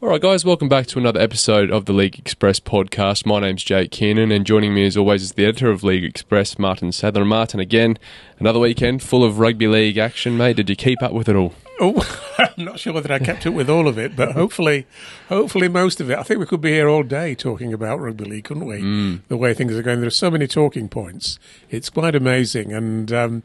All right, guys, welcome back to another episode of the League Express podcast. My name's Jake Kearnan, and joining me as always is the editor of League Express, Martyn Sadler. Martyn, again, another weekend full of rugby league action, mate. Did you keep up with it all? Oh, I'm not sure whether I kept up with all of it, but hopefully most of it. I think we could be here all day talking about rugby league, couldn't we? The way things are going. There are so many talking points. It's quite amazing. And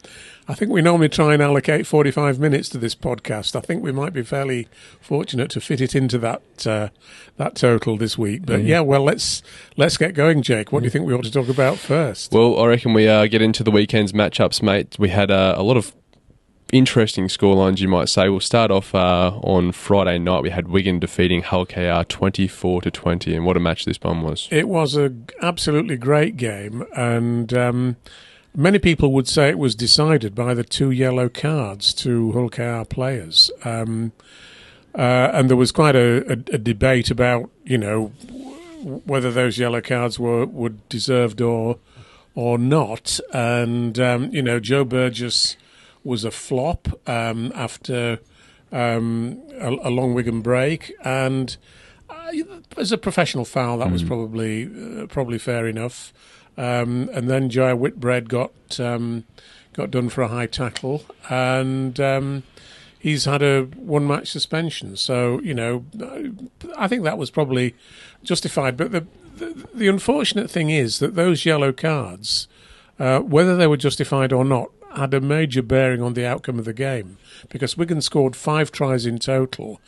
I think we normally try and allocate 45 minutes to this podcast. I think we might be fairly fortunate to fit it into that total this week. But let's get going, Jake. What do you think we ought to talk about first? Well, I reckon we get into the weekend's matchups, mate. We had a lot of interesting scorelines, you might say. We'll start off on Friday night. We had Wigan defeating Hull KR 24-20, and what a match this one was. It was an absolutely great game, and many people would say it was decided by the 2 yellow cards to Hull KR players. And there was quite a debate about, whether those yellow cards were deserved or not. And, Joe Burgess was a flop after a long Wigan break, and as a professional foul, that was probably fair enough. And then Jai Whitbread got done for a high tackle, and he's had a 1-match suspension. So I think that was probably justified. But the unfortunate thing is that those yellow cards, whether they were justified or not, had a major bearing on the outcome of the game, because Wigan scored 5 tries in total,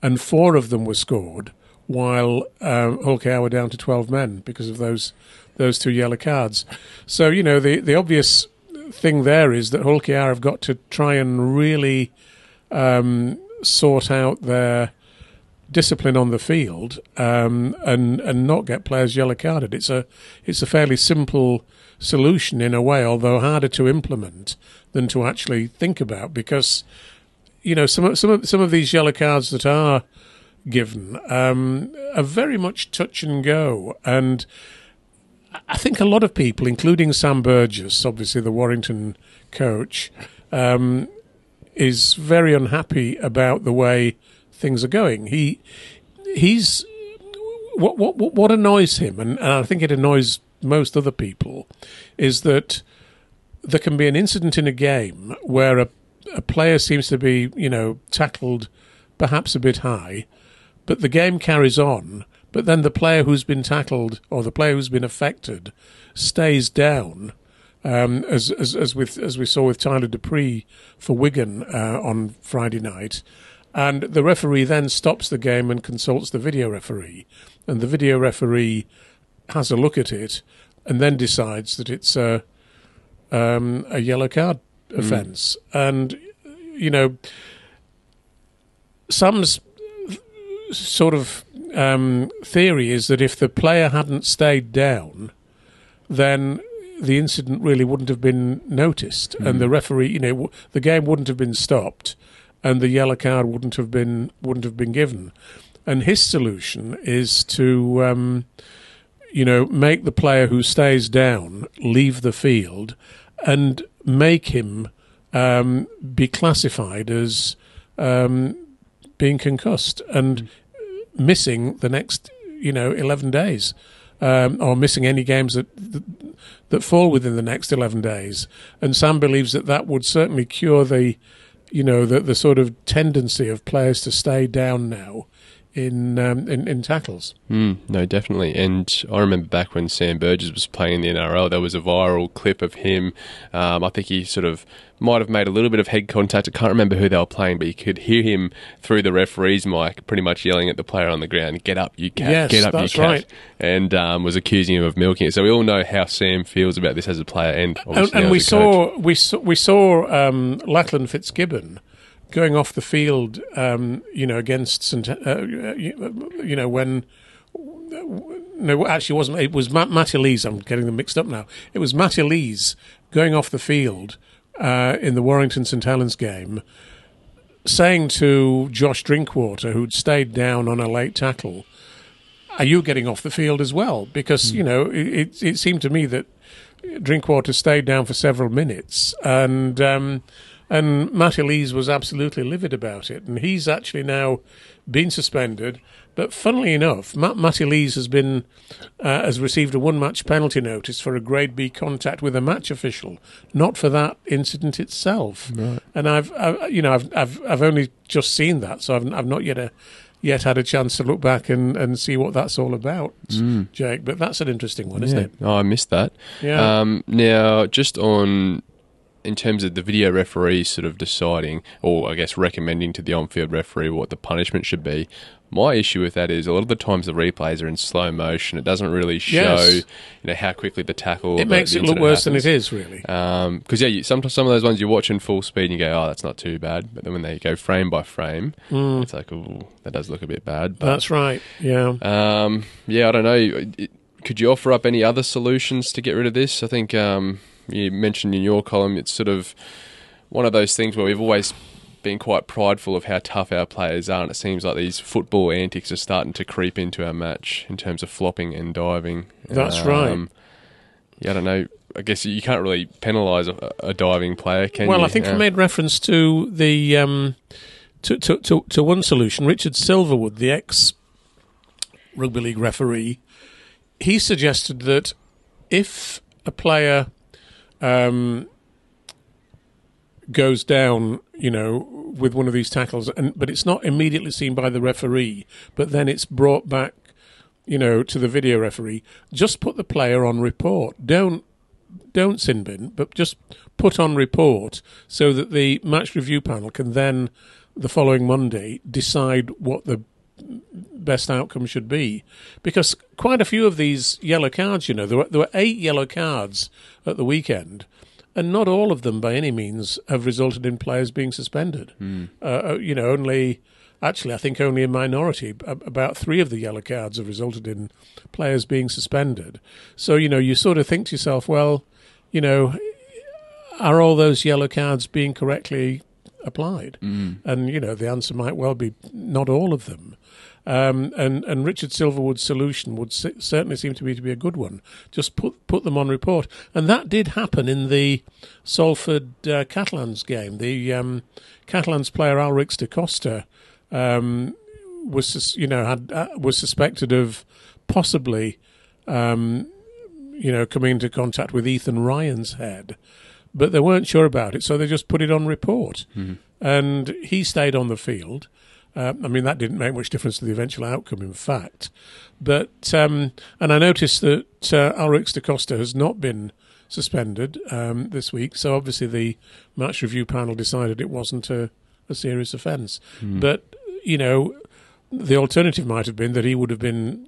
and 4 of them were scored while Hull KR were down to 12 men because of those 2 yellow cards. So the obvious thing there is that Hull KR have got to try and really sort out their discipline on the field and not get players yellow carded. It's a fairly simple solution in a way, although harder to implement than to actually think about, because some of these yellow cards that are given are very much touch and go, and I think a lot of people, including Sam Burgess, obviously the Warrington coach, is very unhappy about the way things are going. He's what annoys him, and I think it annoys most other people, is that there can be an incident in a game where a player seems to be, tackled perhaps a bit high, but the game carries on, but then the player who's been tackled or the player who's been affected stays down, as we saw with Tyler Dupree for Wigan on Friday night. And the referee then stops the game and consults the video referee. And the video referee has a look at it and then decides that it's a yellow card offence. And, Sam's sort of theory is that if the player hadn't stayed down, then the incident really wouldn't have been noticed. And the referee, the game wouldn't have been stopped, and the yellow card wouldn't have been given. And his solution is to, make the player who stays down leave the field and make him be classified as being concussed and missing the next, 11 days, or missing any games that fall within the next 11 days. And Sam believes that would certainly cure the sort of tendency of players to stay down now in tackles. No, definitely. And I remember back when Sam Burgess was playing in the NRL, there was a viral clip of him. I think he sort of might have made a little bit of head contact. I can't remember who they were playing, but you could hear him through the referee's mic pretty much yelling at the player on the ground, "Get up, you cat, yes, get up, that's you cat." Right. And was accusing him of milking it. So we all know how Sam feels about this as a player and obviously and now as a coach. we saw Lachlan Fitzgibbon going off the field, against St. When. No, actually, it wasn't. It was Matty Lees. I'm getting them mixed up now. It was Matty Lees going off the field in the Warrington St Helens game, saying to Josh Drinkwater, who'd stayed down on a late tackle, "Are you getting off the field as well?" Because it seemed to me that Drinkwater stayed down for several minutes, and And Matty Lees was absolutely livid about it, and he's actually now been suspended. But funnily enough, Matty Lees has received a one-match penalty notice for a Grade B contact with a match official, not for that incident itself. Right. And I've only just seen that, so I've not yet had a chance to look back and see what that's all about, Jake. But that's an interesting one, isn't it? Oh, I missed that. Yeah. Now, just in terms of the video referee sort of deciding, or I guess recommending to the on-field referee what the punishment should be, my issue with that is a lot of the times the replays are in slow motion. It doesn't really show, how quickly the tackle. It makes it look worse than it is, really. Because sometimes some of those ones you watch in full speed and you go, oh, that's not too bad. But then when they go frame by frame, it's like, oh, that does look a bit bad. But, that's right. Yeah. I don't know. Could you offer up any other solutions to get rid of this? I think you mentioned in your column, it's sort of one of those things where we've always been quite prideful of how tough our players are, and it seems like these football antics are starting to creep into our match in terms of flopping and diving. That's right. Yeah, I don't know. I guess you can't really penalise a diving player, can you? Well, I think you made reference to the to one solution. Richard Silverwood, the ex-rugby league referee, he suggested that if a player goes down, with one of these tackles, but it's not immediately seen by the referee, but then it's brought back, to the video referee, just put the player on report. Don't sin bin, but just put on report so that the match review panel can then, the following Monday, decide what the best outcome should be. Because quite a few of these yellow cards, there were 8 yellow cards at the weekend, and not all of them by any means have resulted in players being suspended. Only I think only a minority, about 3 of the yellow cards have resulted in players being suspended. So, you sort of think to yourself, well, are all those yellow cards being correctly applied? And, the answer might well be not all of them. And Richard Silverwood's solution would certainly seem to be a good one. Just put them on report. And that did happen in the Salford Catalans game. The Catalans player Ulrich da Costa was suspected of possibly coming into contact with Ethan Ryan's head, but they weren't sure about it, so they just put it on report. And he stayed on the field. That didn't make much difference to the eventual outcome, in fact. But and I noticed that Ulrich da Costa has not been suspended this week, so obviously the match review panel decided it wasn't a serious offence. But, the alternative might have been that he would have been,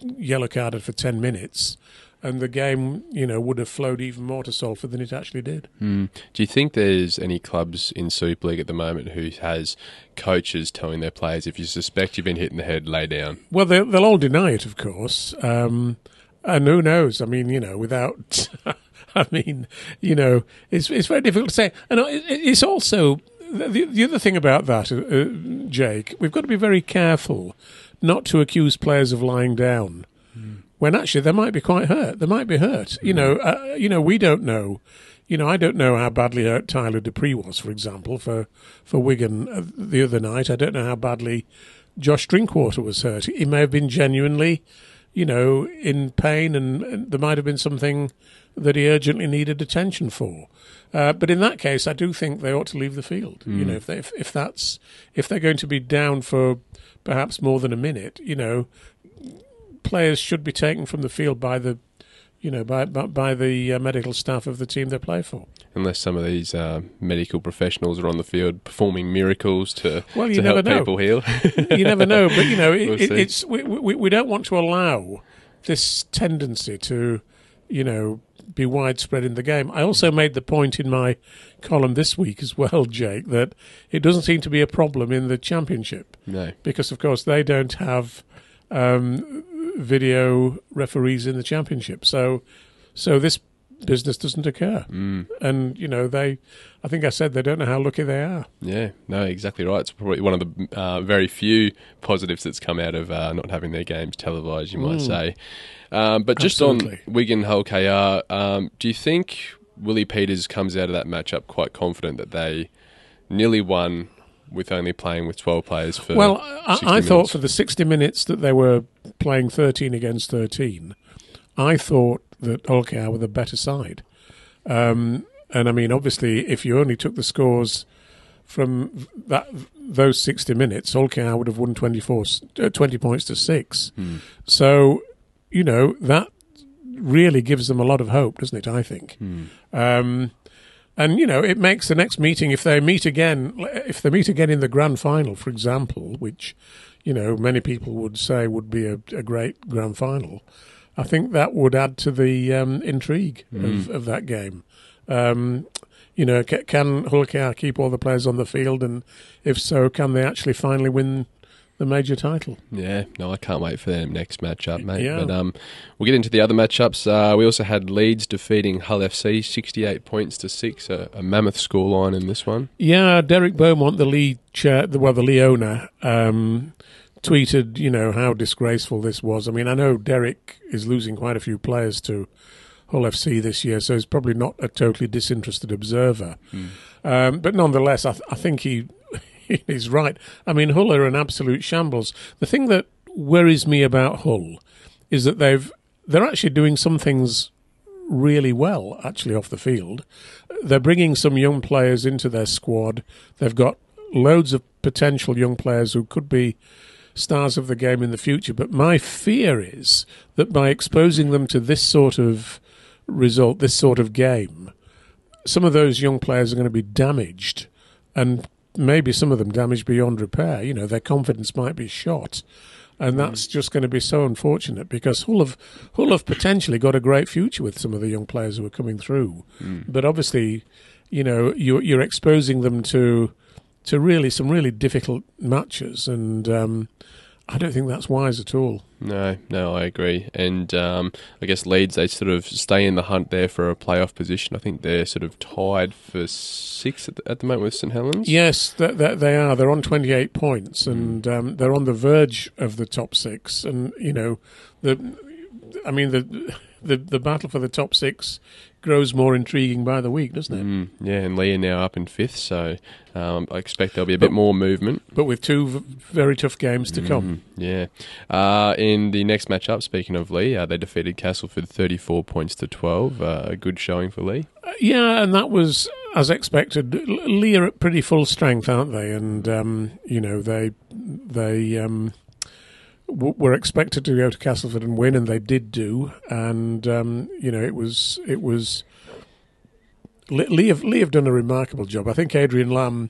yellow carded for 10 minutes, and the game, would have flowed even more to Salford than it actually did. Do you think there's any clubs in Super League at the moment who has coaches telling their players, if you suspect you've been hit in the head, lay down? Well, they'll all deny it, of course. And who knows? Without... it's very difficult to say. And it's also... The other thing about that, Jake, we've got to be very careful not to accuse players of lying down. When actually they might be quite hurt. They might be hurt. We don't know. I don't know how badly hurt Tyler Dupree was, for example, for Wigan the other night. I don't know how badly Josh Drinkwater was hurt. He may have been genuinely, in pain, and there might have been something that he urgently needed attention for. But in that case, I do think they ought to leave the field. If they're going to be down for perhaps more than a minute, players should be taken from the field by the medical staff of the team they play for. Unless some of these medical professionals are on the field performing miracles to help people heal. You never know, but we don't want to allow this tendency to be widespread in the game. I also made the point in my column this week as well, Jake, that it doesn't seem to be a problem in the Championship. No, because of course they don't have video referees in the Championship, so this business doesn't occur. And I think I said they don't know how lucky they are. Yeah, no, exactly right. It's probably one of the very few positives that's come out of not having their games televised, you might say. But just Absolutely. on Wigan Hull KR, do you think Willie Peters comes out of that matchup quite confident that they nearly won with only playing with 12 players for 60 I thought minutes. for the 60 minutes that they were playing 13 against 13, I thought that Hull were the better side. And I mean, obviously, if you only took the scores from those 60 minutes, Hull would have won 20 points to 6. So, that really gives them a lot of hope, doesn't it, I think? And, it makes the next meeting, if they meet again in the grand final, for example, which, many people would say would be a great grand final, I think that would add to the intrigue of that game. Can Hull keep all the players on the field? And if so, can they actually finally win the major title? Yeah, no, I can't wait for their next matchup, mate. Yeah. But we'll get into the other matchups. We also had Leeds defeating Hull FC 68 points to 6, a mammoth scoreline in this one. Yeah, Derek Beaumont, the Lee owner, tweeted, how disgraceful this was. I mean, I know Derek is losing quite a few players to Hull FC this year, so he's probably not a totally disinterested observer. But nonetheless, I think he's right. I mean, Hull are an absolute shambles. The thing that worries me about Hull is that they're actually doing some things really well, actually, off the field. They're bringing some young players into their squad. They've got loads of potential young players who could be stars of the game in the future. But my fear is that by exposing them to this sort of result, this sort of game, some of those young players are going to be damaged, and maybe some of them damaged beyond repair. Their confidence might be shot, and that's just going to be so unfortunate, because Hull have potentially got a great future with some of the young players who are coming through. But obviously, you're exposing them to really some really difficult matches, and I don't think that's wise at all. No, I agree. And I guess Leeds, they sort of stay in the hunt there for a playoff position. I think they're sort of tied for 6th at the moment with St Helens. Yes, they are. They're on 28 points, and they're on the verge of the top 6. And, the battle for the top 6 grows more intriguing by the week, doesn't it? Yeah, and Lee are now up in 5th, so I expect there'll be a bit more movement. But with 2 very tough games to come. Yeah. In the next matchup, speaking of Lee, they defeated Castleford 34 points to 12. A good showing for Lee. Yeah, and that was as expected. Lee are at pretty full strength, aren't they? And, they were expected to go to Castleford and win, and they did do. And it was Lee have done a remarkable job. I think Adrian Lamb,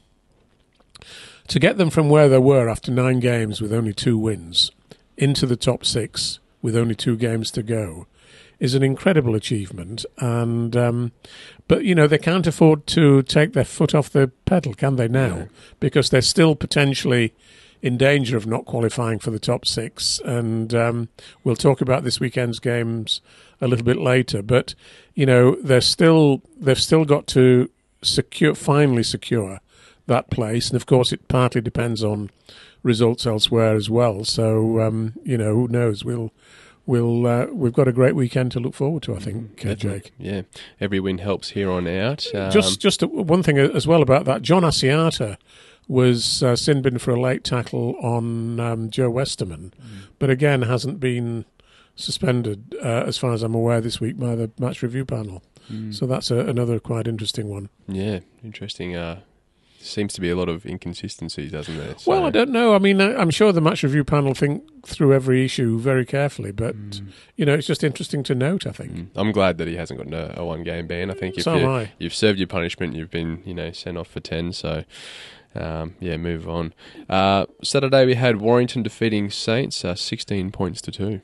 to get them from where they were after 9 games with only 2 wins into the top 6 with only 2 games to go, is an incredible achievement. And but they can't afford to take their foot off the pedal, can they now? No. Because they're still potentially in danger of not qualifying for the top 6, and we'll talk about this weekend's games a little bit later. But they've still got to finally secure that place, and of course it partly depends on results elsewhere as well. So who knows? We've got a great weekend to look forward to, I think, Jake. Yeah, every win helps here on out. Just one thing as well about that, John Asiata was sin bin for a late tackle on Joe Westerman, but again hasn't been suspended, as far as I'm aware, this week by the match review panel. So that's another quite interesting one. Yeah, interesting. Seems to be a lot of inconsistencies, doesn't there? So. Well, I don't know. I mean, I'm sure the match review panel think through every issue very carefully, but it's just interesting to note, I think. I'm glad that he hasn't got a one-game ban. I think if you've served your punishment, you've been sent off for 10, so... move on. Saturday we had Warrington defeating Saints 16 points to 2.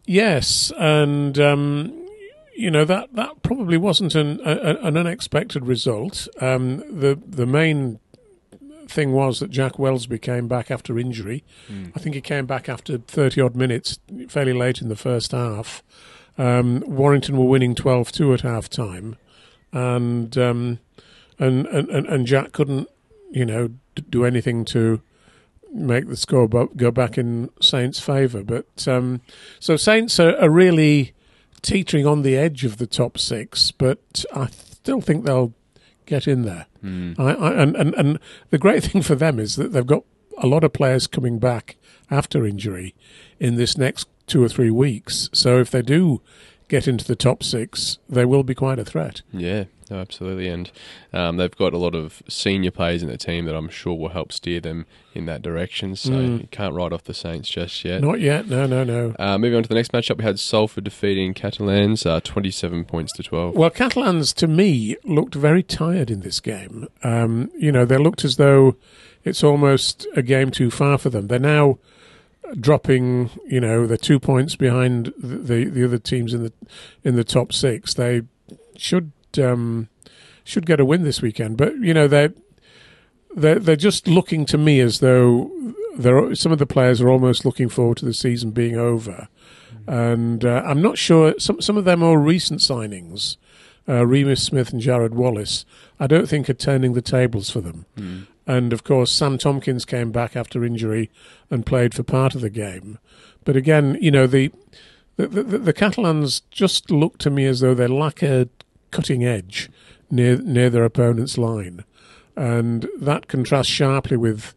Yes, and that probably wasn't an unexpected result. The main thing was that Jack Welsby came back after injury. I think he came back after 30 odd minutes, fairly late in the first half. Warrington were winning 12-2 at half time, and Jack couldn't do anything to make the score go back in Saints' favour. But so Saints are really teetering on the edge of the top 6, but I still think they'll get in there. And the great thing for them is that they've got a lot of players coming back after injury in this next 2 or 3 weeks. So if they do get into the top 6, they will be quite a threat. Yeah, no, absolutely. And they've got a lot of senior players in the team that I'm sure will help steer them in that direction. So you can't write off the Saints just yet. Not yet, no. Moving on to the next matchup, we had Salford defeating Catalans 27 points to 12. Well, Catalans, to me, looked very tired in this game. They looked as though it's almost a game too far for them. They're now dropping, they're 2 points behind the other teams in the top 6. They should get a win this weekend, but they're just looking to me as though some of the players are almost looking forward to the season being over, and I'm not sure some of their more recent signings, Remus Smith and Jared Wallace, I don't think are turning the tables for them. And, of course, Sam Tompkins came back after injury and played for part of the game. But, again, the Catalans just look to me as though they lack a cutting edge near their opponent's line. And that contrasts sharply with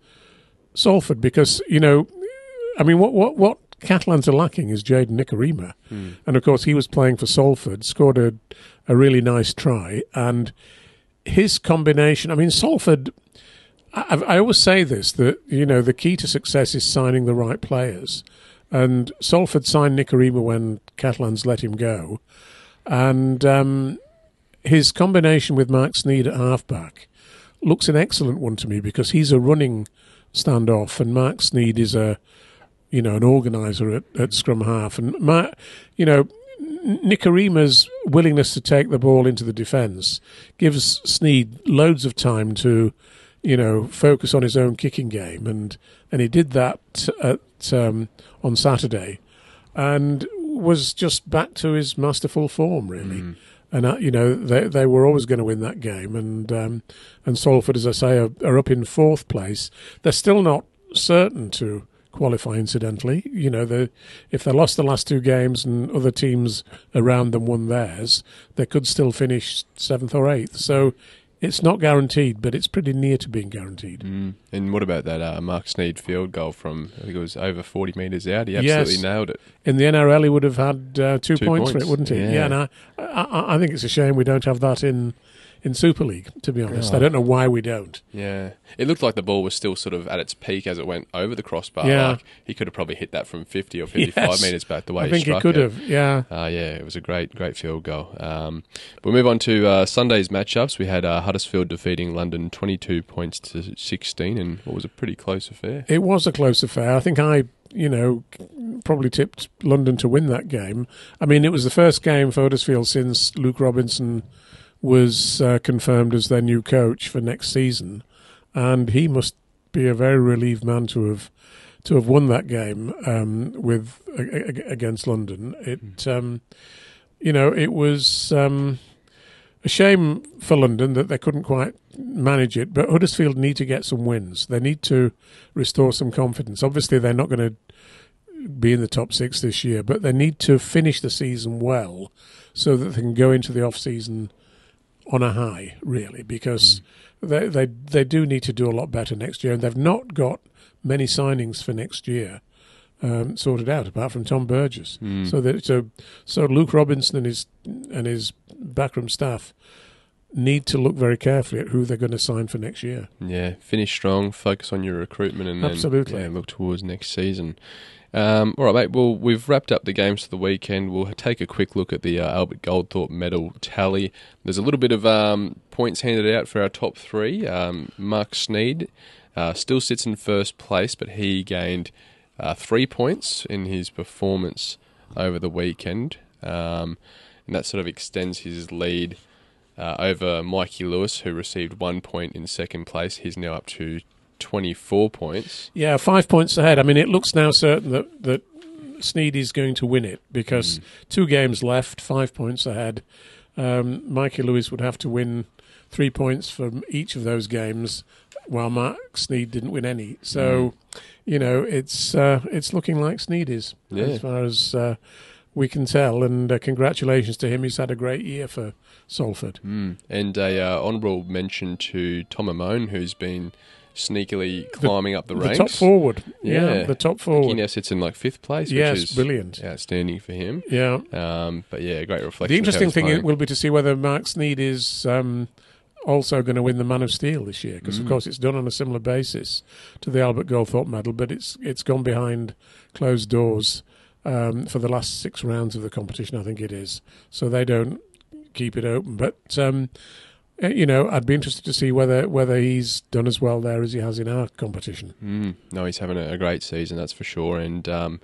Salford because, what Catalans are lacking is Jaden Nikorima. And, of course, he was playing for Salford, scored a really nice try. And his combination, Salford... I always say this, that, the key to success is signing the right players. And Salford signed Nikorima when Catalans let him go. And his combination with Mark Sneed at halfback looks an excellent one to me because he's a running standoff and Mark Sneed is an organiser at scrum half. And, Nikorima's willingness to take the ball into the defence gives Sneed loads of time to... focus on his own kicking game, and he did that on Saturday, and was just back to his masterful form, really. And they were always going to win that game, and Salford, as I say, are up in 4th place. They're still not certain to qualify. Incidentally, if they lost the last 2 games and other teams around them won theirs, they could still finish 7th or 8th. So. It's not guaranteed, but it's pretty near to being guaranteed. And what about that Mark Sneed field goal from, I think it was over 40 metres out? He absolutely nailed it. In the NRL, he would have had 2 points for it, wouldn't he? Yeah, and I think it's a shame we don't have that in Super League, to be honest. I don't know why we don't. Yeah. It looked like the ball was still sort of at its peak as it went over the crossbar. Yeah. Like he could have probably hit that from 50 or 55 metres back the way he struck it. I think he could have, yeah. It was a great field goal. We'll move on to Sunday's matchups. We had Huddersfield defeating London 22 points to 16 in what was a pretty close affair. It was a close affair. I think I probably tipped London to win that game. It was the first game for Huddersfield since Luke Robinson was confirmed as their new coach for next season, and he must be a very relieved man to have won that game against London. It was a shame for London that they couldn't quite manage it, but Huddersfield need to get some wins. They need to restore some confidence. Obviously, they're not going to be in the top 6 this year, but they need to finish the season well so that they can go into the off-season on a high, really, because they do need to do a lot better next year, and they've not got many signings for next year sorted out, apart from Tom Burgess. So Luke Robinson and his backroom staff need to look very carefully at who they're going to sign for next year. Yeah, finish strong, focus on your recruitment, and then look towards next season. All right, mate. Well, we've wrapped up the games for the weekend. We'll take a quick look at the Albert Goldthorpe medal tally. There's a little bit of points handed out for our top 3. Mark Sneed still sits in first place, but he gained 3 points in his performance over the weekend, and that sort of extends his lead over Mikey Lewis, who received 1 point in second place. He's now up to 24 points. Yeah, 5 points ahead. It looks now certain that Sneed is going to win it because 2 games left, 5 points ahead. Mikey Lewis would have to win 3 points from each of those games, while Mark Sneed didn't win any. So, it's looking like Sneed is as far as we can tell. And congratulations to him. He's had a great year for Salford. And a honourable mention to Tom Amone, who's been sneakily climbing up the ranks. The top forward. Yeah, the top forward. He now sits in like 5th place, which is brilliant. Outstanding for him. Yeah. But yeah, great reflection. The interesting thing will be to see whether Mark Sneyd is also going to win the Man of Steel this year, because of course it's done on a similar basis to the Albert Goldthorpe medal, but it's gone behind closed doors for the last 6 rounds of the competition, I think it is. So they don't keep it open. But I'd be interested to see whether he's done as well there as he has in our competition. No, he's having a great season, that's for sure. And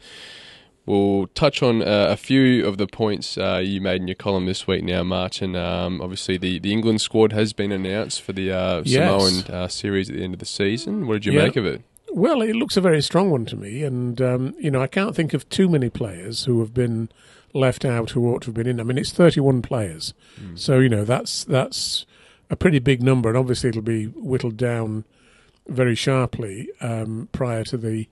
we'll touch on a few of the points you made in your column this week now, Martyn. Obviously, the England squad has been announced for the Samoan series at the end of the season. What did you make of it? Well, it looks a very strong one to me. And, I can't think of too many players who have been left out who ought to have been in. I mean, it's 31 players. So, that's a pretty big number. And obviously, it'll be whittled down very sharply prior to the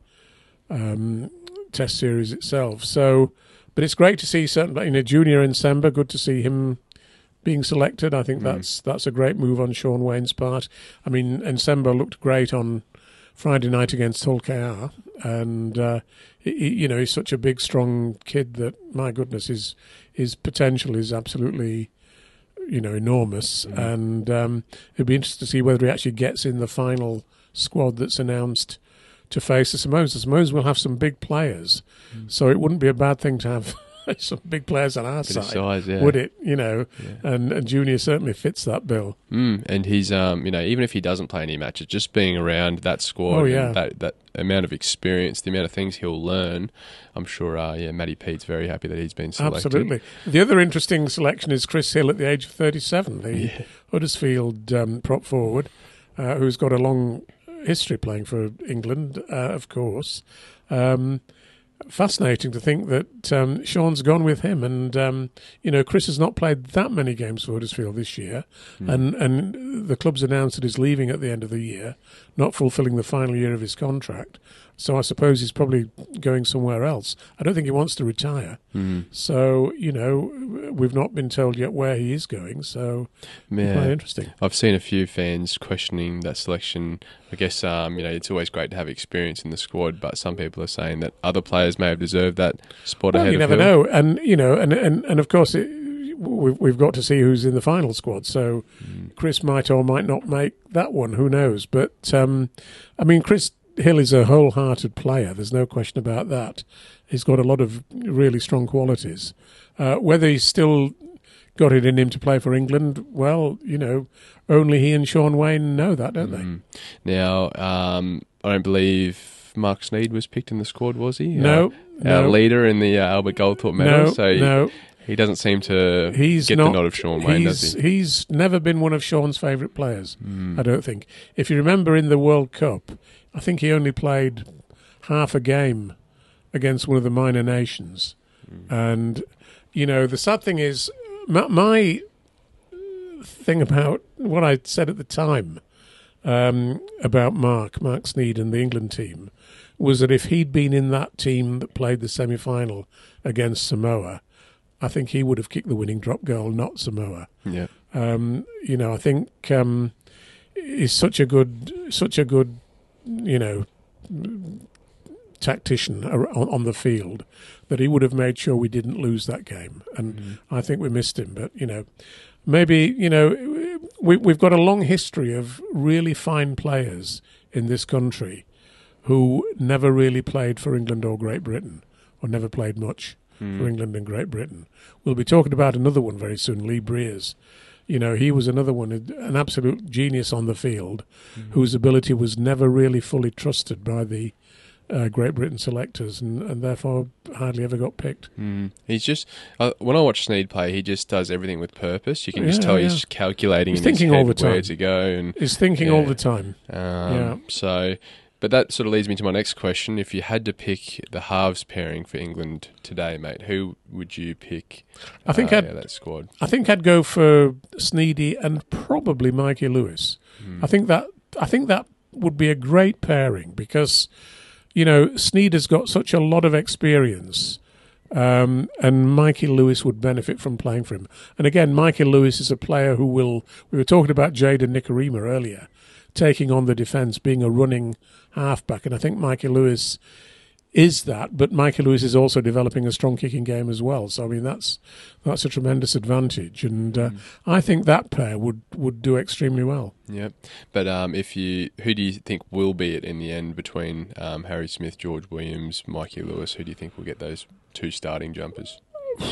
Test series itself. So, but it's great to see certainly Junior Nsemba. Good to see him being selected. I think that's a great move on Sean Wayne's part. I mean, Nsemba looked great on Friday night against Hull KR, and he's such a big, strong kid that my goodness, his potential is absolutely enormous. And it'd be interesting to see whether he actually gets in the final squad that's announced to face the Samoans. The Samoans will have some big players, so it wouldn't be a bad thing to have some big players on our side, would it? And Junior certainly fits that bill. And he's, even if he doesn't play any matches, just being around that squad, that amount of experience, the amount of things he'll learn, I'm sure, Matty Pete's very happy that he's been selected. Absolutely. The other interesting selection is Chris Hill at the age of 37, the Huddersfield prop forward, who's got a long history playing for England, of course. Fascinating to think that Sean's gone with him, and Chris has not played that many games for Huddersfield this year, and the club's announced that he's leaving at the end of the year, not fulfilling the final year of his contract. So I suppose he's probably going somewhere else. I don't think he wants to retire. So, we've not been told yet where he is going. So, quite interesting. I've seen a few fans questioning that selection. I guess, it's always great to have experience in the squad, but some people are saying that other players may have deserved that spot ahead of him. You never know. And, and of course, we've got to see who's in the final squad. So Chris might or might not make that one. Who knows? But, Chris Hill is a wholehearted player. There's no question about that. He's got a lot of really strong qualities. Whether he's still got it in him to play for England, well, only he and Sean Wayne know that, don't they? Now, I don't believe Mark Sneyd was picked in the squad, was he? No. Our leader in the Albert Goldthorpe medal. No. He doesn't seem to get the nod of Sean Wayne, does he? He's never been one of Sean's favourite players, I don't think. If you remember in the World Cup, I think he only played half a game against one of the minor nations. And, the sad thing is, my thing about what I said at the time about Mark Sneyd and the England team was that if he'd been in that team that played the semi-final against Samoa, I think he would have kicked the winning drop goal, not Samoa. Yeah. I think he's such a good tactician on the field that he would have made sure we didn't lose that game. And I think we missed him. But, maybe, we've got a long history of really fine players in this country who never really played for England or Great Britain, or never played much for England and Great Britain. We'll be talking about another one very soon, Lee Briers. He was another one, an absolute genius on the field, whose ability was never really fully trusted by the Great Britain selectors, and therefore hardly ever got picked. He's just, when I watch Sneyd play, he just does everything with purpose. You can just tell he's calculating, he's thinking all the time where to go, and he's thinking all the time. So, but that sort of leads me to my next question. If you had to pick the halves pairing for England today, mate, who would you pick? I think that squad. I think I'd go for Sneedy and probably Mikey Lewis. I think that would be a great pairing because Sneed has got such a lot of experience And Mikey Lewis would benefit from playing for him. And again, Mikey Lewis is a player who will... We were talking about Jaden Nikorima earlier, taking on the defence, being a running halfback. And I think Mikey Lewis is that, but Mikey Lewis is also developing a strong kicking game as well. So, I mean, that's a tremendous advantage. And I think that pair would do extremely well. Yeah. But who do you think will be it in the end between Harry Smith, George Williams, Mikey Lewis? Who do you think will get those two starting jumpers?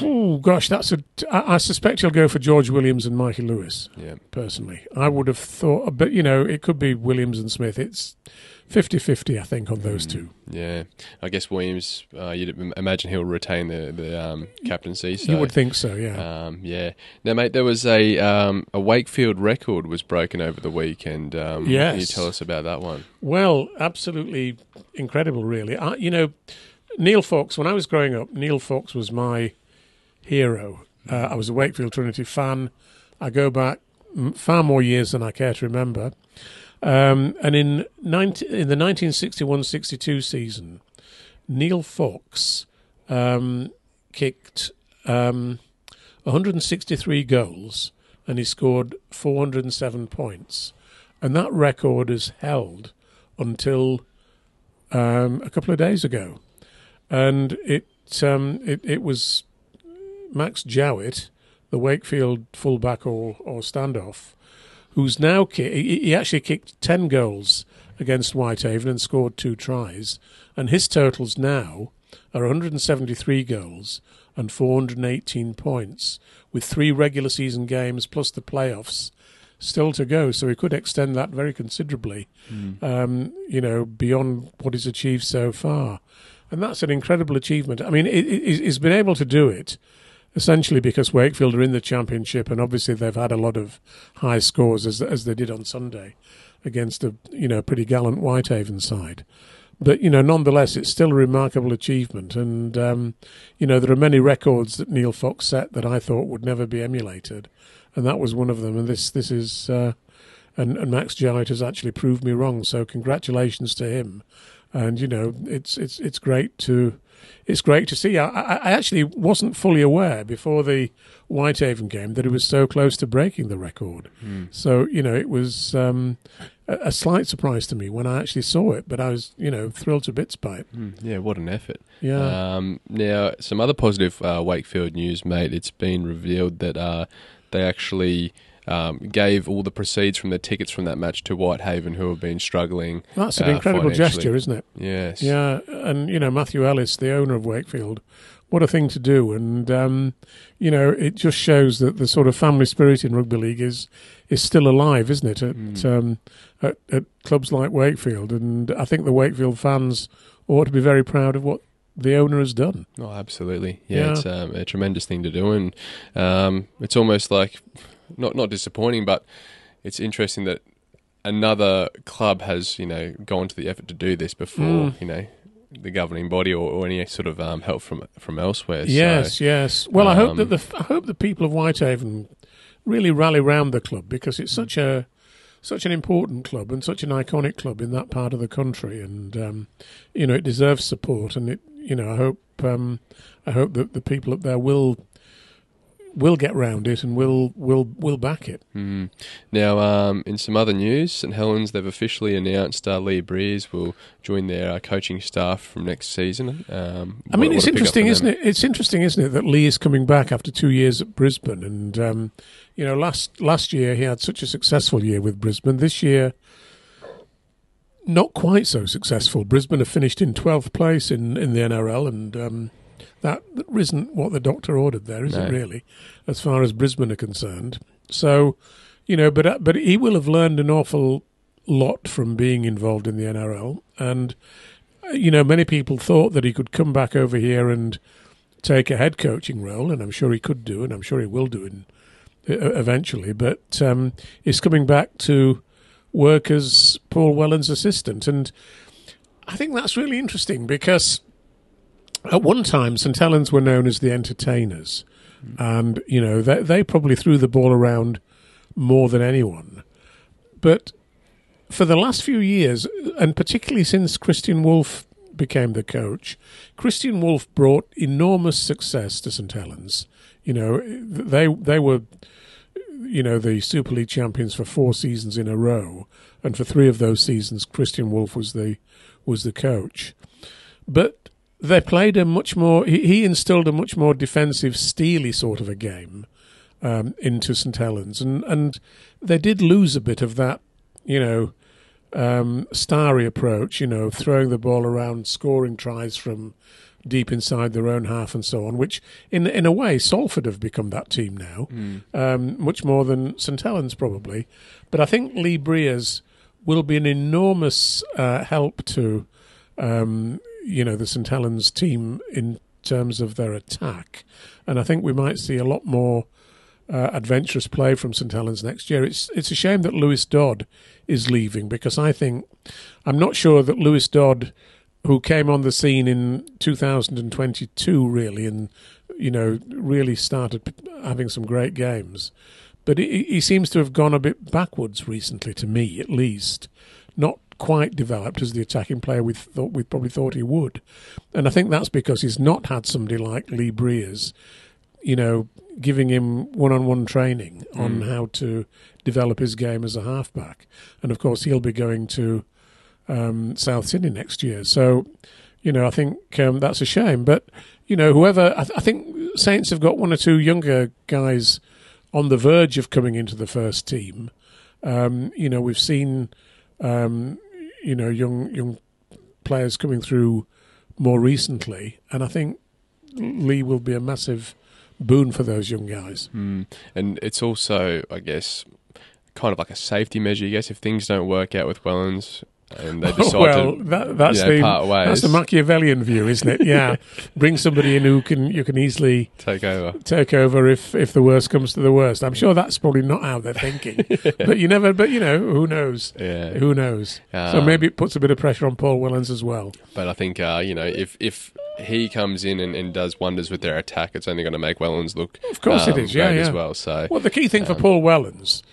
Oh, gosh, I suspect he'll go for George Williams and Mikey Lewis, personally. I would have thought, but, it could be Williams and Smith. It's 50-50, I think, on those two. Yeah. I guess Williams, you'd imagine he'll retain the captaincy. So, you would think so, yeah. Yeah. Now, mate, there was a Wakefield record was broken over the weekend. Yes. Can you tell us about that one? Well, absolutely incredible, really. Neil Fox, when I was growing up, Neil Fox was my hero. I was a Wakefield Trinity fan. I go back far more years than I care to remember. And in the 1961-62 season, Neil Fox kicked 163 goals and he scored 407 points. And that record is held until a couple of days ago. And it was Max Jowitt, the Wakefield fullback or standoff, who's now he actually kicked 10 goals against Whitehaven and scored 2 tries, and his totals now are 173 goals and 418 points, with 3 regular season games plus the playoffs still to go. So he could extend that very considerably, beyond what he's achieved so far. And that's an incredible achievement. I mean, he's been able to do it essentially because Wakefield are in the Championship, and obviously they've had a lot of high scores as they did on Sunday against a pretty gallant Whitehaven side. But nonetheless, it's still a remarkable achievement, and there are many records that Neil Fox set that I thought would never be emulated, and that was one of them. And this is and Max Jowitt has actually proved me wrong. So congratulations to him. And it's great to see. I actually wasn't fully aware before the Whitehaven game that it was so close to breaking the record. So it was a slight surprise to me when I actually saw it, but I was thrilled to bits by it. Yeah, what an effort. Yeah. Now, some other positive Wakefield news, mate. It's been revealed that they actually gave all the proceeds from the tickets from that match to Whitehaven, who have been struggling. That's an incredible gesture, isn't it? Yes. Yeah, and Matthew Ellis, the owner of Wakefield, what a thing to do. And it just shows that the sort of family spirit in rugby league is still alive, isn't it? At clubs like Wakefield, and I think the Wakefield fans ought to be very proud of what the owner has done. Oh, absolutely. Yeah. It's a tremendous thing to do, and it's almost like not disappointing, but it's interesting that another club has gone to the effort to do this before the governing body or any sort of help from elsewhere. Yes, so, yes. Well, I hope that the people of Whitehaven really rally round the club, because it's such an important club and such an iconic club in that part of the country, and it deserves support. And I hope that the people up there will get round it and will back it. Now, in some other news, St Helens, they've officially announced Lee Briers will join their coaching staff from next season. It's interesting, isn't it? It's interesting, isn't it, that Lee is coming back after 2 years at Brisbane, and last year he had such a successful year with Brisbane. This year, not quite so successful. Brisbane have finished in 12th place in the NRL, and that isn't what the doctor ordered there, is it really, as far as Brisbane are concerned? So, but he will have learned an awful lot from being involved in the NRL. And, many people thought that he could come back over here and take a head coaching role, and I'm sure he could do, and I'm sure he will do eventually. But he's coming back to work as Paul Welland's assistant. And I think that's really interesting, because at one time, St Helens were known as the entertainers, and they probably threw the ball around more than anyone. But for the last few years, and particularly since Christian Wolff became the coach, Christian Wolff brought enormous success to St Helens. They were, the Super League champions for 4 seasons in a row, and for 3 of those seasons, Christian Wolff was the coach. But they played a much more. He instilled a much more defensive, steely sort of a game into St Helens, and they did lose a bit of that, starry approach, throwing the ball around, scoring tries from deep inside their own half and so on, which in a way Salford have become that team now, much more than St Helens probably. But I think Lee Briers will be an enormous help to the St Helens team in terms of their attack, and I think we might see a lot more adventurous play from St Helens next year. It's a shame that Lewis Dodd is leaving, because I'm not sure that Lewis Dodd, who came on the scene in 2022 really, and really started having some great games, but he seems to have gone a bit backwards recently, to me at least. Not quite developed as the attacking player we probably thought he would, and I think that's because he's not had somebody like Lee Briers, giving him one-on-one training on how to develop his game as a halfback. And of course he'll be going to South Sydney next year, so I think that's a shame. But whoever, I think Saints have got 1 or 2 younger guys on the verge of coming into the first team. We've seen young players coming through more recently, and I think Lee will be a massive boon for those young guys. And it's also, I guess, kind of like a safety measure, I guess, if things don't work out with Wellens and they decide to part ways. That's the Machiavellian view, isn't it? Yeah, bring somebody in who you can easily take over if the worst comes to the worst. I'm sure that's probably not how they're thinking, but you never. But who knows? Yeah, who knows? So maybe it puts a bit of pressure on Paul Wellens as well. But I think if he comes in and does wonders with their attack, it's only going to make Wellens look, of course, it is, great as well. So, the key thing for Paul Wellens,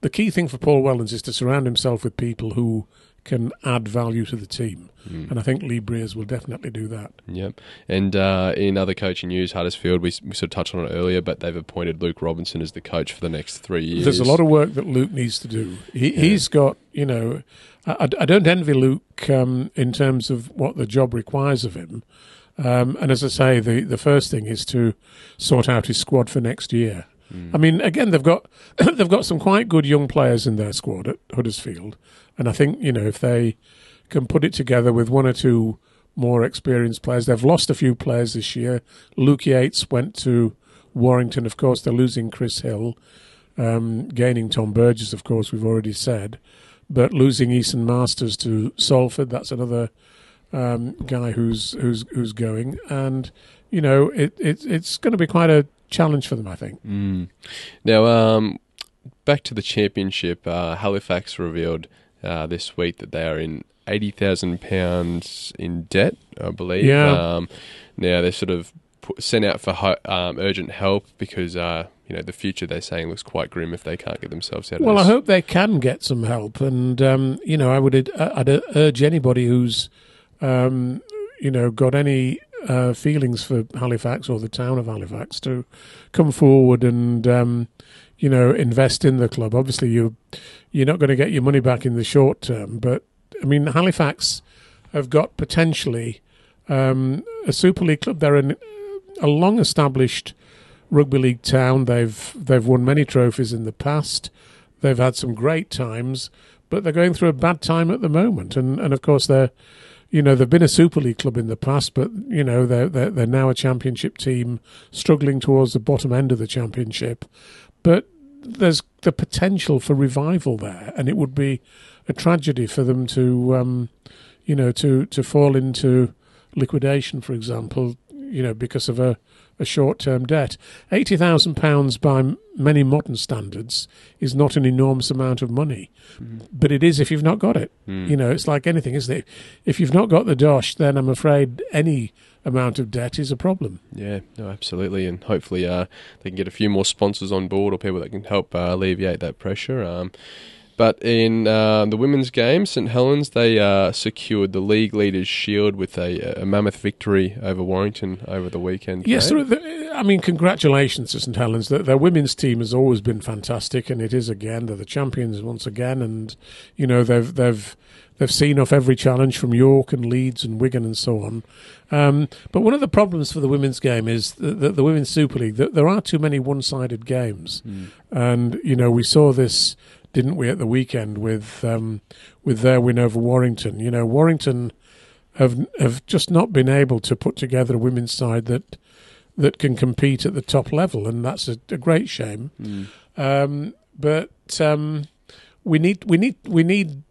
the key thing for Paul Wellens is to surround himself with people who can add value to the team, and I think Lee Briers will definitely do that. Yep. And in other coaching news, Huddersfield, we sort of touched on it earlier, but they've appointed Luke Robinson as the coach for the next 3 years. There's a lot of work that Luke needs to do. He's got, I don't envy Luke in terms of what the job requires of him. And as I say, the first thing is to sort out his squad for next year. I mean, again, they've got some quite good young players in their squad at Huddersfield, and I think if they can put it together with 1 or 2 more experienced players. They've lost a few players this year. Luke Yates went to Warrington. Of course, they're losing Chris Hill, gaining Tom Burgess. Of course, we've already said, but losing Eason Masters to Salford. That's another guy who's going, and it's going to be quite a challenge for them, I think. Now, back to the championship. Halifax revealed this week that they are in £80,000 in debt, I believe. Yeah. Now they're sort of sent out for urgent help because the future, they're saying, looks quite grim if they can't get themselves out of this. Well, I hope they can get some help, and I'd urge anybody who's got any feelings for Halifax or the town of Halifax to come forward and invest in the club. Obviously, you're not going to get your money back in the short term, but I mean, Halifax have got potentially a Super League club. They're a long-established rugby league town. They've won many trophies in the past. They've had some great times, but they're going through a bad time at the moment. And of course, they've been a Super League club in the past, but they're now a championship team, struggling towards the bottom end of the championship. But there's the potential for revival there, and it would be a tragedy for them to fall into liquidation, for example, because of a short-term debt. £80,000 by many modern standards is not an enormous amount of money, but it is if you've not got it. It's like anything, isn't it? If you've not got the dosh, then I'm afraid any amount of debt is a problem. Yeah, no, absolutely, and hopefully they can get a few more sponsors on board or people that can help alleviate that pressure. But in the women's game, St Helens, they secured the league leaders' shield with a mammoth victory over Warrington over the weekend. Yes, congratulations to St Helens. Their women's team has always been fantastic, and it is again. They're the champions once again, and they've seen off every challenge from York and Leeds and Wigan and so on. But one of the problems for the women's game is the Women's Super League. That there are too many one-sided games, and we saw this, didn't we, at the weekend with their win over Warrington? Warrington have just not been able to put together a women's side that can compete at the top level, and that's a great shame. But we need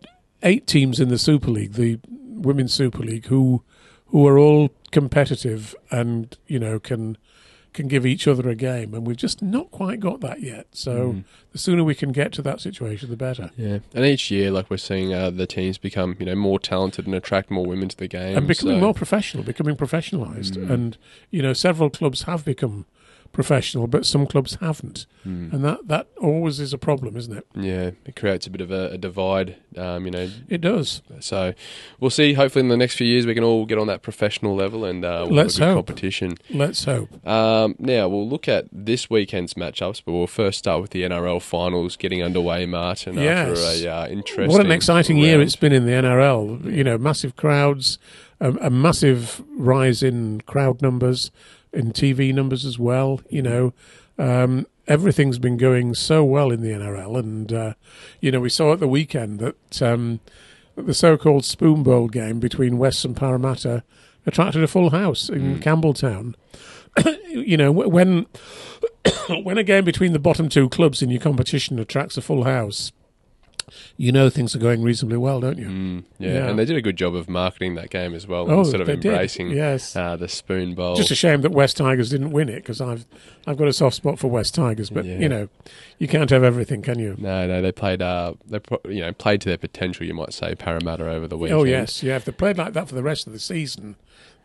8 teams in the Super League, the Women's Super League, who are all competitive and can give each other a game, and we've just not quite got that yet. So the sooner we can get to that situation, the better. Yeah, and each year, like we're seeing, the teams become more talented and attract more women to the game, and becoming more professional, becoming professionalised. And several clubs have become professional, but some clubs haven't, and that always is a problem, isn't it? Yeah, it creates a bit of a divide. It does. So we'll see. Hopefully, in the next few years, we can all get on that professional level and we'll have a good competition. Let's hope. Now we'll look at this weekend's matchups, but we'll first start with the NRL finals getting underway, Martyn. Yes. After a interesting. What an exciting round. year it's been in the NRL. Massive crowds, a massive rise in crowd numbers, in TV numbers as well. Everything's been going so well in the NRL, and we saw at the weekend that the so-called Spoon Bowl game between West and Parramatta attracted a full house in Campbelltown. When a game between the bottom 2 clubs in your competition attracts a full house, things are going reasonably well, don't you? Yeah, and they did a good job of marketing that game as well, and sort of embracing the Spoon Bowl. Just a shame that West Tigers didn't win it, because I've got a soft spot for West Tigers, but you can't have everything, can you? No, they played played to their potential, you might say, Parramatta over the weekend. Oh yes, yeah. If they played like that for the rest of the season,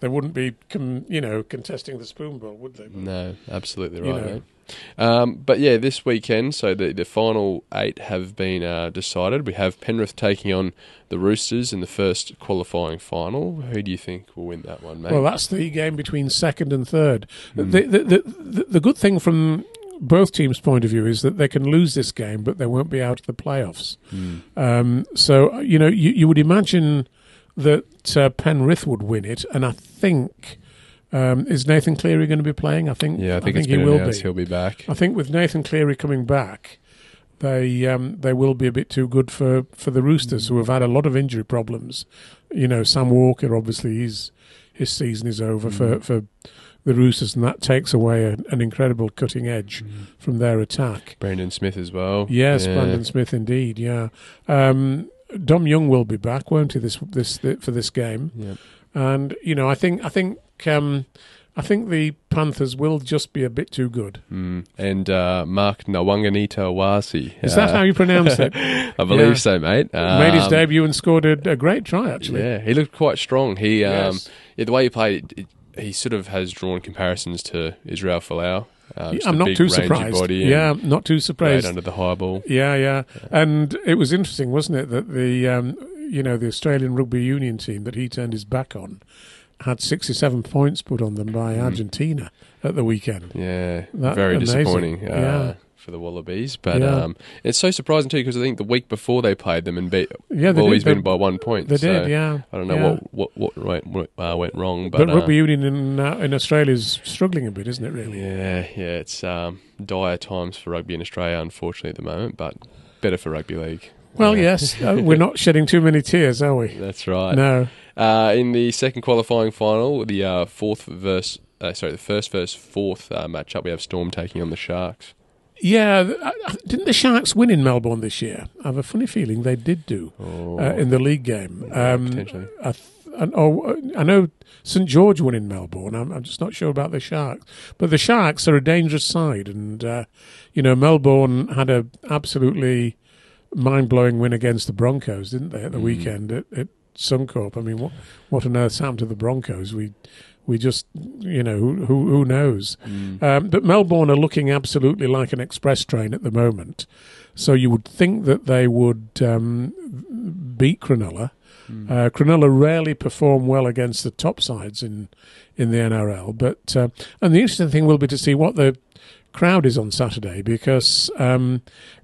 they wouldn't be contesting the Spoon Bowl, would they? No, absolutely right, mate. But yeah, this weekend, so the final 8 have been decided. We have Penrith taking on the Roosters in the first qualifying final. Who do you think will win that one, mate? Well, that's the game between second and third. The good thing from both teams' point of view is that they can lose this game, but they won't be out of the playoffs. So you would imagine that Penrith would win it, and I think. Is Nathan Cleary going to be playing? I think it's been announced he'll be back. I think with Nathan Cleary coming back, they will be a bit too good for the Roosters, who have had a lot of injury problems. Sam Walker, obviously, his season is over for the Roosters, and that takes away an incredible cutting edge from their attack. Brandon Smith as well. Yes, yeah. Brandon Smith indeed. Yeah, Dom Young will be back, won't he? For this game. Yep. And I think the Panthers will just be a bit too good. And Mark Nawanganita-Wasi. Is that how you pronounce it? I believe so, mate. Made his debut and scored a great try, actually. Yeah, he looked quite strong. He the way he played, he sort of has drawn comparisons to Israel Folau. I'm not too surprised. Yeah, not too surprised. Right under the high ball. Yeah. And it was interesting, wasn't it, that the Australian rugby union team that he turned his back on had 67 points put on them by Argentina at the weekend. Yeah, very disappointing for the Wallabies. But it's so surprising too, because I think the week before they played them and beat Wallabies been by 1 point. They did, yeah. I don't know what went wrong. But rugby union in Australia is struggling a bit, isn't it, really? Yeah, it's dire times for rugby in Australia, unfortunately, at the moment, but better for rugby league. Well, yes, we're not shedding too many tears, are we? That's right. No. In the second qualifying final, the first versus fourth matchup, we have Storm taking on the Sharks. Yeah, didn't the Sharks win in Melbourne this year? I have a funny feeling they did do in the league game. Potentially. I know St George won in Melbourne. I'm just not sure about the Sharks. But the Sharks are a dangerous side, and Melbourne had a absolutely mind-blowing win against the Broncos, didn't they, at the weekend at Suncorp? I mean, what on earth's happened to the Broncos? We We just, who knows? But Melbourne are looking absolutely like an express train at the moment. So you would think that they would beat Cronulla. Cronulla rarely perform well against the top sides in the NRL. But and the interesting thing will be to see what the crowd is on Saturday, because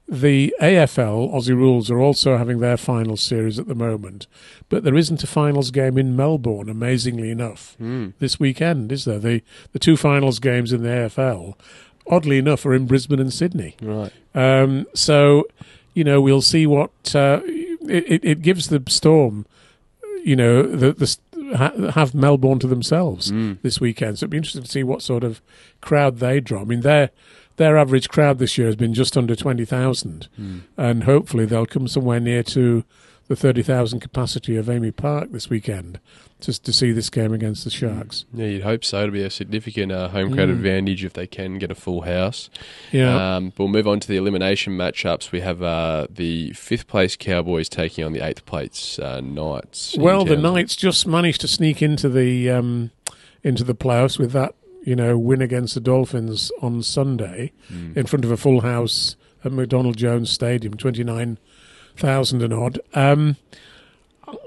the AFL, Aussie Rules, are also having their final series at the moment. But there isn't a finals game in Melbourne, amazingly enough, this weekend, is there? The two finals games in the AFL, oddly enough, are in Brisbane and Sydney. Right. So, we'll see what... it gives the Storm, have Melbourne to themselves this weekend. So it'd be interesting to see what sort of crowd they draw. I mean, their average crowd this year has been just under 20,000, and hopefully they'll come somewhere near to the 30,000 capacity of Amy Park this weekend, just to see this game against the Sharks. Yeah, you'd hope so. It'll be a significant home crowd advantage if they can get a full house. Yeah. But we'll move on to the elimination matchups. We have the 5th place Cowboys taking on the 8th place Knights. Well, the Knights just managed to sneak into the playoffs with that win against the Dolphins on Sunday in front of a full house at McDonald Jones Stadium, 29,000 and odd.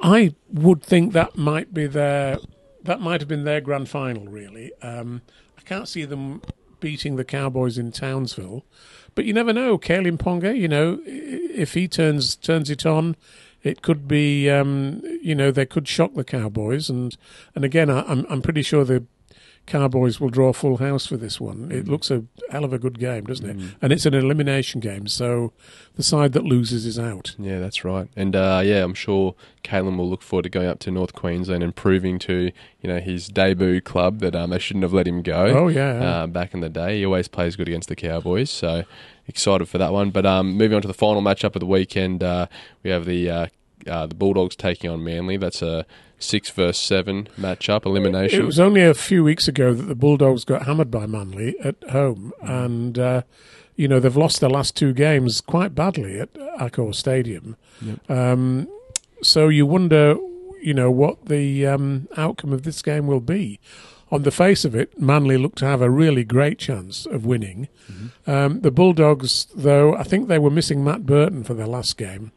I would think that might have been their grand final, really. I can't see them beating the Cowboys in Townsville, but you never know. Kalen Ponga, if he turns it on, it could be, they could shock the Cowboys. And again, I'm pretty sure the Cowboys will draw a full house for this one. It looks a hell of a good game, doesn't it? And it's an elimination game, so the side that loses is out. Yeah, that's right. And I'm sure Kalen will look forward to going up to North Queensland and proving to his debut club that they shouldn't have let him go. Oh yeah, back in the day, he always plays good against the Cowboys. So excited for that one. But moving on to the final matchup of the weekend, we have the Bulldogs taking on Manly. That's a 6 versus 7 matchup, elimination. It was only a few weeks ago that the Bulldogs got hammered by Manly at home, and they've lost their last 2 games quite badly at Accor Stadium. Yep. So you wonder, what the outcome of this game will be. On the face of it, Manly look to have a really great chance of winning. The Bulldogs, though, I think they were missing Matt Burton for their last game,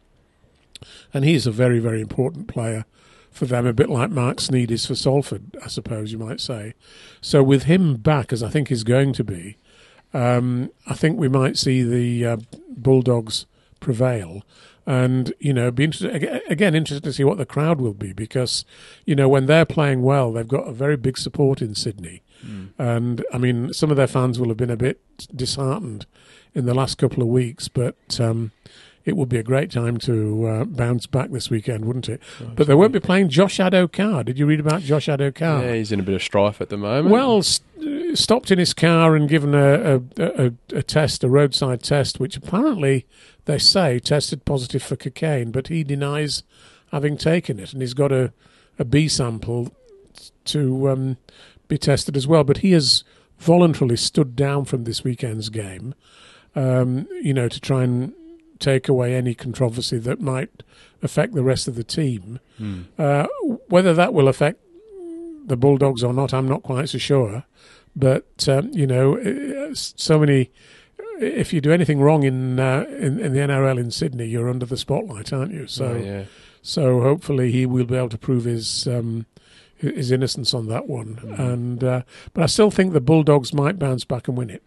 and he's a very, very important player for them, a bit like Mark Sneed is for Salford, I suppose you might say. So with him back, as I think he's going to be, I think we might see the Bulldogs prevail. And, be interested to see what the crowd will be, because, when they're playing well, they've got a very big support in Sydney. And, I mean, some of their fans will have been a bit disheartened in the last couple of weeks, but... it would be a great time to bounce back this weekend, wouldn't it? Absolutely. But they won't be playing Josh Addo-Carr. Did you read about Josh Addo-Carr? Yeah, he's in a bit of strife at the moment. Well, stopped in his car and given a test, a roadside test, which apparently, they say, tested positive for cocaine, but he denies having taken it, and he's got a B sample to be tested as well. But he has voluntarily stood down from this weekend's game, to try and take away any controversy that might affect the rest of the team. Whether that will affect the Bulldogs or not, I'm not quite so sure. But so many. If you do anything wrong in the NRL in Sydney, you're under the spotlight, aren't you? So, so hopefully he will be able to prove his innocence on that one. And but I still think the Bulldogs might bounce back and win it.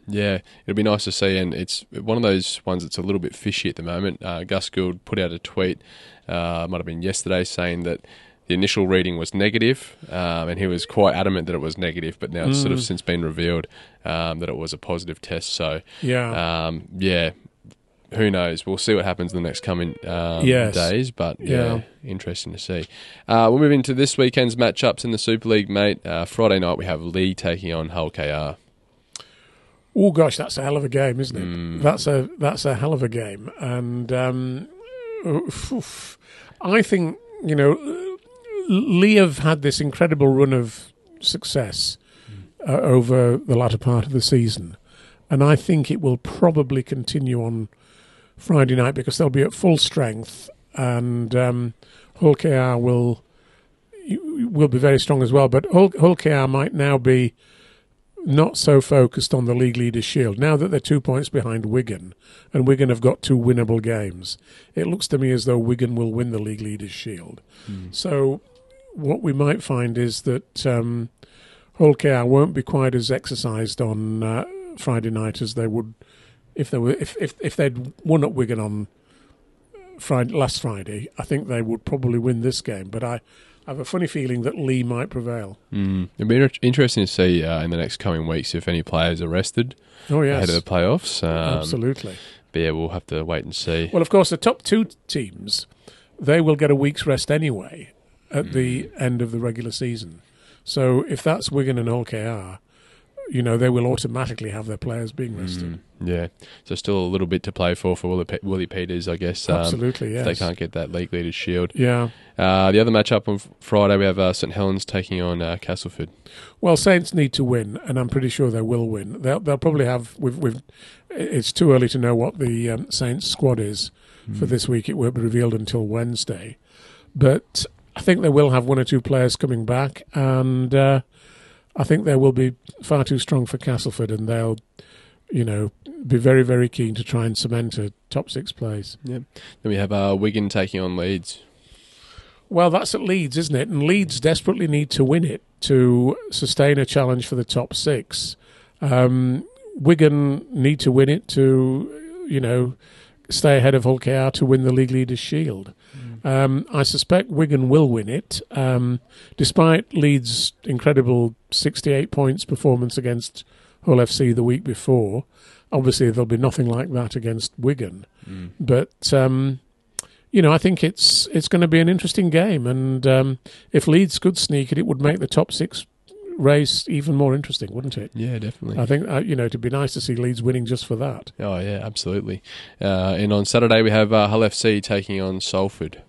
Yeah, it'll be nice to see, and it's one of those ones that's a little bit fishy at the moment. Gus Gould put out a tweet, might have been yesterday, saying that the initial reading was negative, and he was quite adamant that it was negative, but now it's sort of since been revealed that it was a positive test. So who knows? We'll see what happens in the next coming days, but interesting to see. We'll move into this weekend's matchups in the Super League, mate. Friday night we have Lee taking on Hull KR. Oh gosh, that's a hell of a game, isn't it? That's a hell of a game, and I think Lee have had this incredible run of success over the latter part of the season, and I think it will probably continue on Friday night, because they'll be at full strength, and Hull KR will will be very strong as well. But Hull KR might now be not so focused on the League Leaders' Shield. Now that they're 2 points behind Wigan, and Wigan have got 2 winnable games, it looks to me as though Wigan will win the League Leaders' Shield. So what we might find is that Hull KR won't be quite as exercised on Friday night as they would if they'd won at Wigan on last Friday. I think they would probably win this game, but I have a funny feeling that Lee might prevail. It'd be interesting to see in the next coming weeks if any players are rested ahead of the playoffs. Absolutely. But yeah, we'll have to wait and see. Well, of course, the top 2 teams, they will get a week's rest anyway at the end of the regular season. So if that's Wigan and Hull KR, they will automatically have their players being rested. Yeah, so still a little bit to play for Willie Peters, I guess. Absolutely, yes. If they can't get that League Leaders' Shield. Yeah. The other match up on Friday, we have St Helens taking on Castleford. Well, Saints need to win, and I'm pretty sure they will win. They'll probably have. It's too early to know what the Saints squad is for this week. It won't be revealed until Wednesday, but I think they will have 1 or 2 players coming back, and I think they will be far too strong for Castleford, and they'll, be very, very keen to try and cement a top 6 place. Yep. Then we have Wigan taking on Leeds. Well, that's at Leeds, isn't it? And Leeds desperately need to win it to sustain a challenge for the top 6. Wigan need to win it to, stay ahead of Hull KR to win the League Leaders' Shield. I suspect Wigan will win it, despite Leeds' incredible 68 points performance against Hull FC the week before. Obviously, there'll be nothing like that against Wigan. But, I think it's going to be an interesting game. And if Leeds could sneak it, it would make the top 6 race even more interesting, wouldn't it? Yeah, definitely. I think, it'd be nice to see Leeds winning just for that. Oh, yeah, absolutely. And on Saturday, we have Hull FC taking on Salford.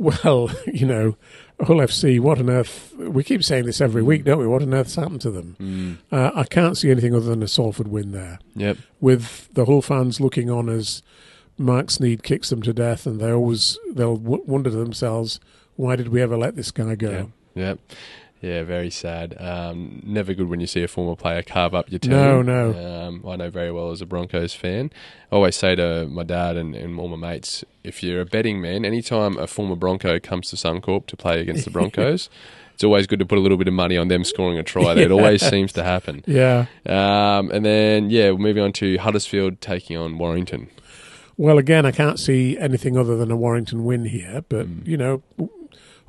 Well, Hull FC, what on earth... We keep saying this every week, don't we? What on earth's happened to them? I can't see anything other than a Salford win there. Yep. With the Hull fans looking on as Mark Sneyd kicks them to death, and they'll wonder to themselves, why did we ever let this guy go? Yep. Yeah, very sad. Never good when you see a former player carve up your team. No. I know very well as a Broncos fan. I always say to my dad and all my mates, if you're a betting man, anytime a former Bronco comes to Suncorp to play against the Broncos, it's always good to put a little bit of money on them scoring a try. That always seems to happen. Yeah. And then, we're moving on to Huddersfield taking on Warrington. Well, again, I can't see anything other than a Warrington win here, but,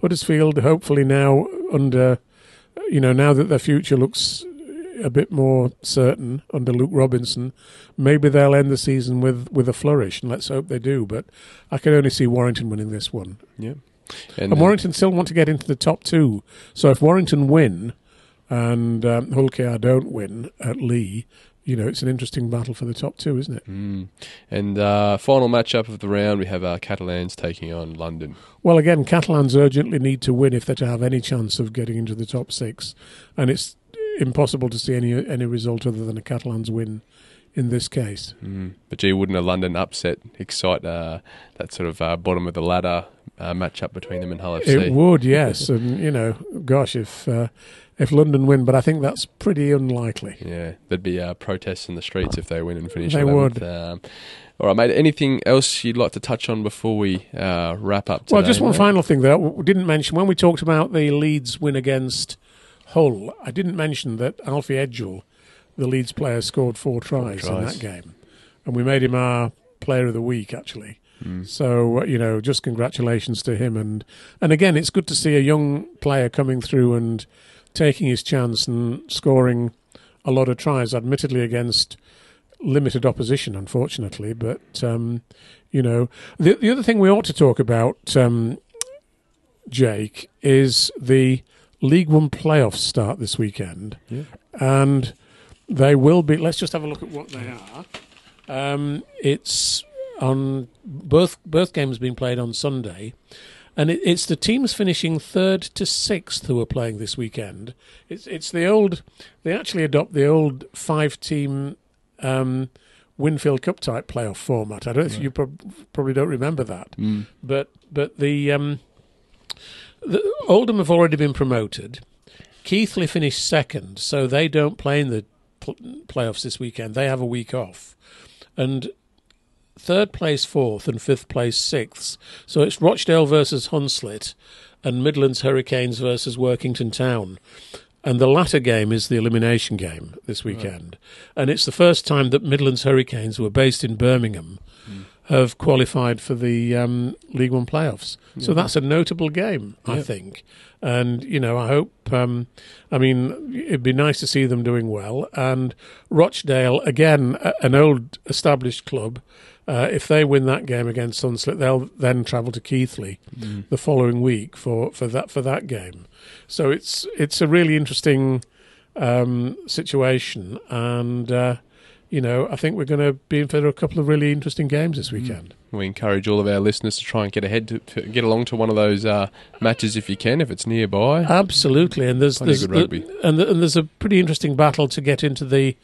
Huddersfield, hopefully now now that their future looks a bit more certain under Luke Robinson, maybe they'll end the season with a flourish, and let's hope they do. But I can only see Warrington winning this one. Yeah, and Warrington still want to get into the top 2. So if Warrington win and Hull KR don't win at Lee, it's an interesting battle for the top 2, isn't it? And final matchup of the round, we have Catalans taking on London. Well, again, Catalans urgently need to win if they're to have any chance of getting into the top 6. And it's impossible to see any result other than a Catalans win in this case. But gee, wouldn't a London upset excite that sort of bottom of the ladder matchup between them and Hull FC? It would, yes. And, gosh, if London win, but I think that's pretty unlikely. Yeah, there'd be protests in the streets if they win and finish. They 11th. would. All right, mate. Anything else you'd like to touch on before we wrap up today? Well, just one final thing that I didn't mention. When we talked about the Leeds win against Hull, I didn't mention that Alfie Edgell, the Leeds player, scored 4 tries in that game. And we made him our player of the week, actually. So, just congratulations to him. And again, it's good to see a young player coming through and taking his chance and scoring a lot of tries, admittedly against limited opposition, unfortunately. But, the other thing we ought to talk about, Jake, is the League One playoffs start this weekend. Yeah. And they will be... Let's just have a look at what they are. It's on... Both games being played on Sunday. And it's the teams finishing 3rd to 6th who are playing this weekend. It's the old... They actually adopt the old 5-team Winfield Cup type playoff format. I don't think you probably don't remember that. But the Oldham have already been promoted. Keighley finished second, so they don't play in the playoffs this weekend. They have a week off. And third place fourth and fifth place sixth. So it's Rochdale versus Hunslet and Midlands Hurricanes versus Workington Town. And the latter game is the elimination game this weekend. Right. And it's the first time that Midlands Hurricanes, who are based in Birmingham, have qualified for the League One playoffs. Yeah. So that's a notable game, I think. And, I hope, it'd be nice to see them doing well. And Rochdale, again, an old established club, if they win that game against Hunslet, they'll then travel to Keighley the following week for that game. So it's a really interesting situation, and I think we're going to be in for a couple of really interesting games this weekend. We encourage all of our listeners to try and get ahead to get along to one of those matches if you can, if it's nearby. Absolutely, and there's good rugby. And there's a pretty interesting battle to get into the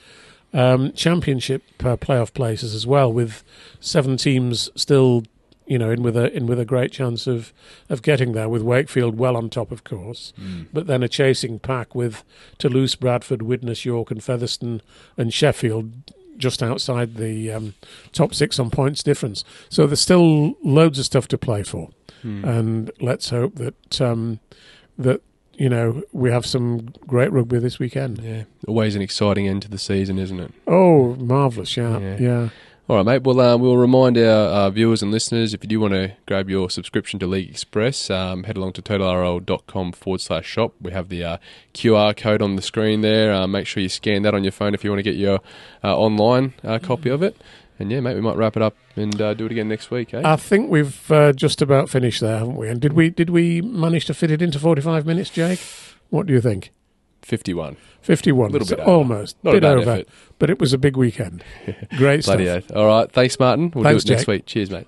championship playoff places as well, with 7 teams still, in with a great chance of getting there, with Wakefield well on top, of course, but then a chasing pack with Toulouse, Bradford, Widnes, York and Featherstone and Sheffield just outside the top 6 on points difference. So there's still loads of stuff to play for, and let's hope that we have some great rugby this weekend. Yeah, always an exciting end to the season, isn't it? Oh, marvellous, yeah. All right, mate. Well, we'll remind our viewers and listeners, if you do want to grab your subscription to League Express, head along to totalrl.com/shop. We have the QR code on the screen there. Make sure you scan that on your phone if you want to get your online copy of it. And yeah, mate, we might wrap it up and do it again next week, eh? I think we've just about finished there, haven't we? And did we manage to fit it into 45 minutes, Jake? What do you think? 51. 51. A little bit over. Almost. Not a bad over. Effort. But it was a big weekend. Great stuff. Bloody oath. All right. Thanks, Martyn. We'll Thanks, do it next Jake. week. Cheers, mate.